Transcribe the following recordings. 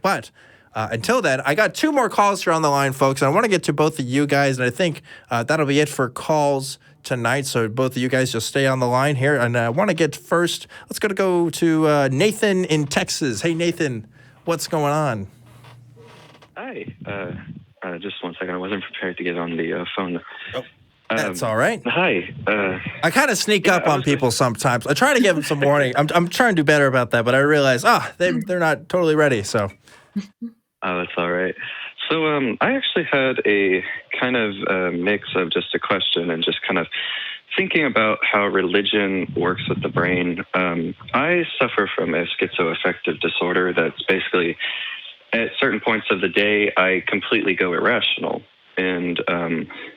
But until then, I got 2 more calls here on the line, folks, and I want to get to both of you guys, and I think that'll be it for calls tonight. So both of you guys just stay on the line here, and I want to get first. Let's go to Nathan in Texas. Hey, Nathan, what's going on? Hi. Just one second. I wasn't prepared to get on the phone. Oh, that's all right. Hi. I kind of sneak up on people sometimes. I try to give them some warning. I'm trying to do better about that, but I realize they're not totally ready. So. Oh, that's all right. So I actually had a kind of mix of just a question and just kind of thinking about how religion works with the brain. I suffer from a schizo-effective disorder that's basically, at certain points of the day, I completely go irrational. And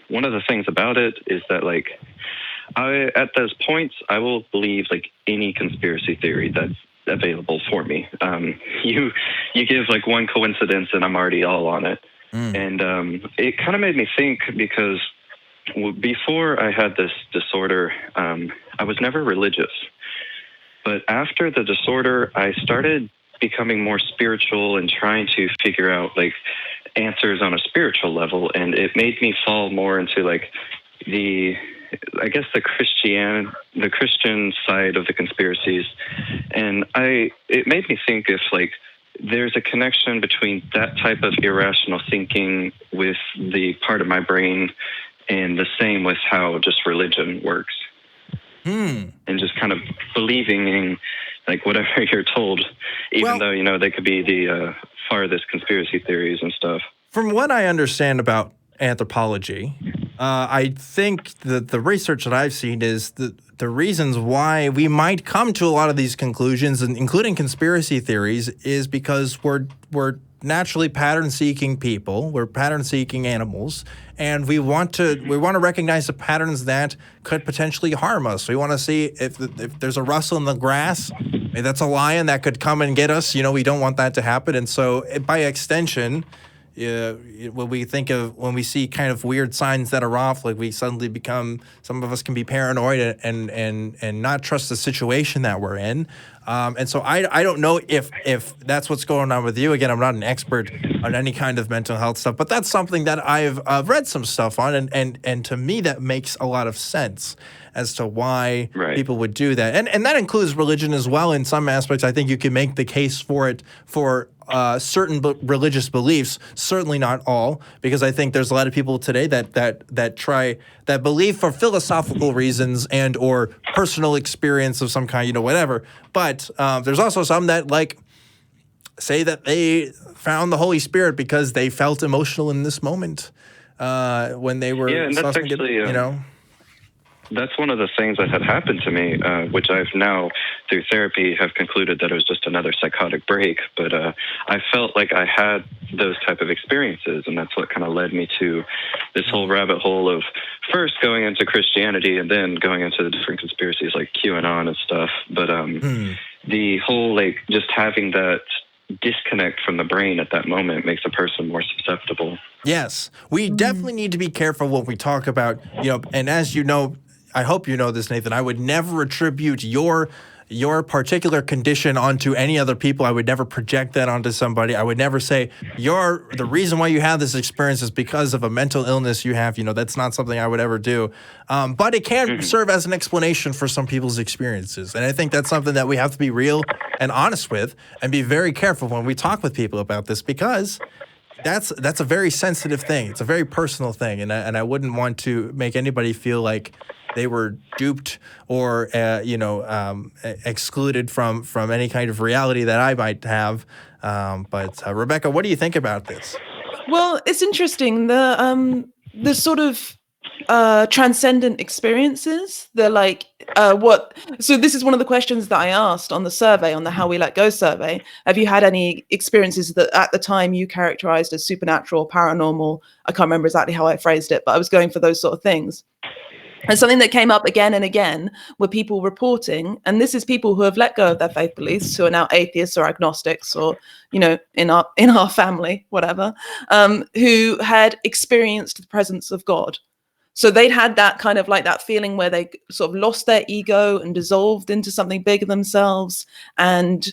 one of the things about it is that, like, at those points, I will believe, like, any conspiracy theory that's available for me. You give, like, one coincidence and I'm already all on it. And it kind of made me think, because before I had this disorder, I was never religious. But after the disorder, I started becoming more spiritual and trying to figure out, like, answers on a spiritual level. And it made me fall more into, like, the Christian side of the conspiracies. And it made me think if, like, there's a connection between that type of irrational thinking with the part of my brain, and the same with how just religion works. And just kind of believing in, like, whatever you're told, even though, you know, they could be the farthest conspiracy theories and stuff. From what I understand about anthropology, I think that the research that I've seen is the reasons why we might come to a lot of these conclusions, and including conspiracy theories, is because we're naturally pattern-seeking people. We're pattern-seeking animals, and we want to recognize the patterns that could potentially harm us. We want to see if there's a rustle in the grass, maybe that's a lion that could come and get us. You know, we don't want that to happen, and so by extension, when we see kind of weird signs that are off, like, we suddenly become, some of us can be paranoid and not trust the situation that we're in. And so I don't know if that's what's going on with you. Again, I'm not an expert on any kind of mental health stuff, but that's something that I've read some stuff on, and to me that makes a lot of sense as to why people would do that. And that includes religion as well. In some aspects, I think you can make the case for it for certain religious beliefs, certainly not all, because I think there's a lot of people today that believe for philosophical reasons and or personal experience of some kind, you know, whatever. But there's also some that, like, say that they found the Holy Spirit because they felt emotional in this moment when they were, and that's actually, you know. That's one of the things that had happened to me, which I've now, through therapy, have concluded that it was just another psychotic break. But I felt like I had those type of experiences, and that's what kind of led me to this whole rabbit hole of first going into Christianity and then going into the different conspiracies like QAnon and stuff. But the whole, like, just having that disconnect from the brain at that moment makes a person more susceptible. Yes, we definitely need to be careful when we talk about, you know, and as you know, I hope you know this, Nathan, I would never attribute your particular condition onto any other people. I would never project that onto somebody. I would never say the reason why you have this experience is because of a mental illness you have. You know, that's not something I would ever do. But it can serve as an explanation for some people's experiences. And I think that's something that we have to be real and honest with, and be very careful when we talk with people about this, because that's a very sensitive thing. It's a very personal thing, and I wouldn't want to make anybody feel like they were duped or excluded from any kind of reality that I might have. But Rebecca, what do you think about this? Well, it's interesting. The sort of transcendent experiences. They're like what? So this is one of the questions that I asked on the survey, on the How We Let Go survey. Have you had any experiences that at the time you characterized as supernatural, paranormal? I can't remember exactly how I phrased it, but I was going for those sort of things. And something that came up again and again were people reporting, and this is people who have let go of their faith beliefs, who are now atheists or agnostics, or, you know, in our family, whatever, who had experienced the presence of God. So they'd had that kind of like that feeling where they sort of lost their ego and dissolved into something bigger themselves, and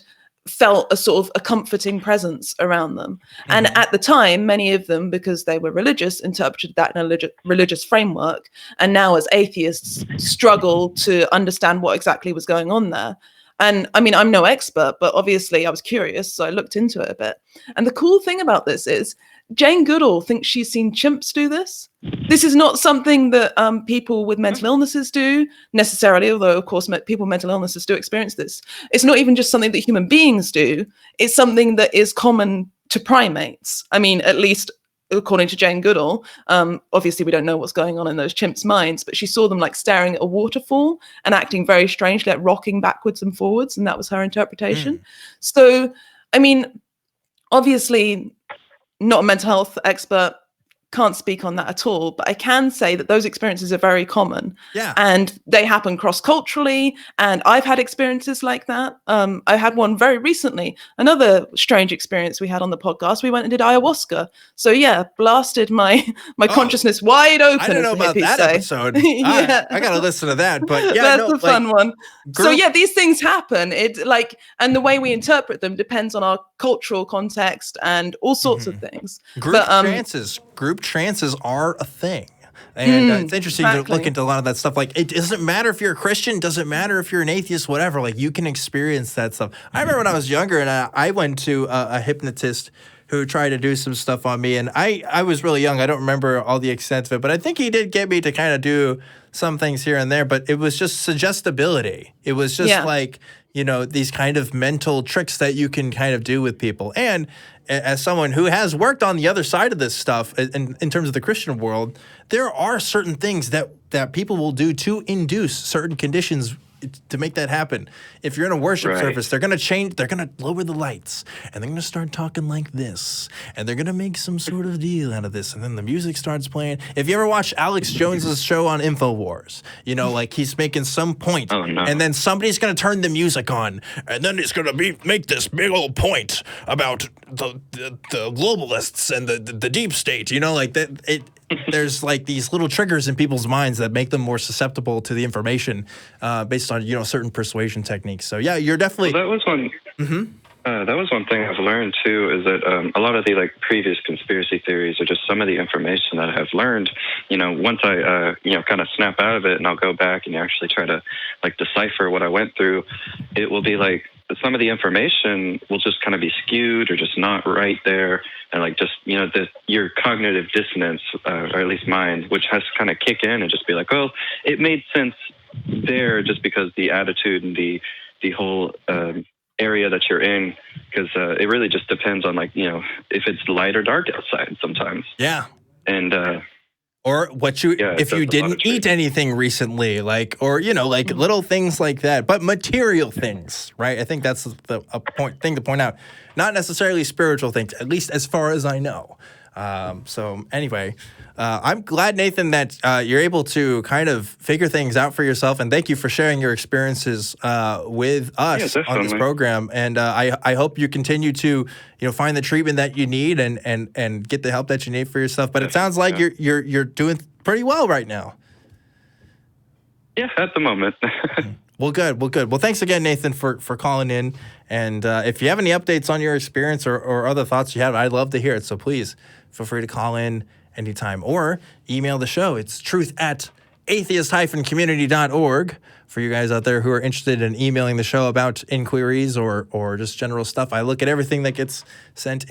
felt a sort of a comforting presence around them. And at the time, many of them, because they were religious, interpreted that in a religious framework. And now as atheists struggle to understand what exactly was going on there. And I mean, I'm no expert, but obviously I was curious, so I looked into it a bit. And the cool thing about this is Jane Goodall thinks she's seen chimps do this. This is not something that people with mental illnesses do necessarily, although, of course, people with mental illnesses do experience this. It's not even just something that human beings do. It's something that is common to primates. I mean, at least according to Jane Goodall. Obviously, we don't know what's going on in those chimps' minds, but she saw them like staring at a waterfall and acting very strangely, like rocking backwards and forwards, and that was her interpretation. So, I mean, obviously, not a mental health expert, can't speak on that at all, but I can say that those experiences are very common. Yeah. And they happen cross-culturally, and I've had experiences like that. I had one very recently, another strange experience we had on the podcast. We went and did ayahuasca. So yeah, blasted my consciousness wide open. I don't know about that episode. Yeah. I gotta listen to that, but yeah, that's a fun one. So yeah, these things happen. And the way we interpret them depends on our cultural context and all sorts of things. Group trances are a thing. And it's interesting to look into a lot of that stuff. Like, it doesn't matter if you're a Christian, doesn't matter if you're an atheist, whatever. Like, you can experience that stuff. I remember when I was younger and I went to a hypnotist who tried to do some stuff on me. And I was really young. I don't remember all the extent of it, but I think he did get me to kind of do some things here and there. But it was just suggestibility. It was just like, you know, these kind of mental tricks that you can kind of do with people. And as someone who has worked on the other side of this stuff in terms of the Christian world, there are certain things that people will do to induce certain conditions to make that happen. If you're in a worship service, they're going to change, they're going to lower the lights, and they're going to start talking like this, and they're going to make some sort of deal out of this, and then the music starts playing. If you ever watch Alex Jones's show on InfoWars, you know, like he's making some point, and then somebody's going to turn the music on, and then it's going to make this big old point about the globalists and the deep state, you know, like that. There's like these little triggers in people's minds that make them more susceptible to the information based on, you know, certain persuasion techniques. So yeah, you're definitely. Well, that was one. That was one thing I've learned too, is that a lot of the like previous conspiracy theories are just some of the information that I've learned. You know, once I kind of snap out of it and I'll go back and actually try to like decipher what I went through, it will be like some of the information will just kind of be skewed or just not right there. And like just, you know, your cognitive dissonance, or at least mine, which has to kind of kick in and just be like, oh, it made sense there just because the attitude and the whole area that you're in, because it really just depends on like, you know, if it's light or dark outside sometimes. Yeah. And or what you if you didn't eat anything recently, like, or, you know, like little things like that, but material things, right? I think that's the thing to point out. Not necessarily spiritual things, at least as far as I know. So anyway, I'm glad, Nathan, that you're able to kind of figure things out for yourself, and thank you for sharing your experiences with us on this program. And I hope you continue to, you know, find the treatment that you need and get the help that you need for yourself. But it sounds like you're doing pretty well right now. Yeah, at the moment. Well, good. Well, thanks again, Nathan, for calling in. And if you have any updates on your experience or other thoughts you have, I'd love to hear it. So please feel free to call in anytime or email the show. It's truth@atheist-community.org for you guys out there who are interested in emailing the show about inquiries or just general stuff. I look at everything that gets sent in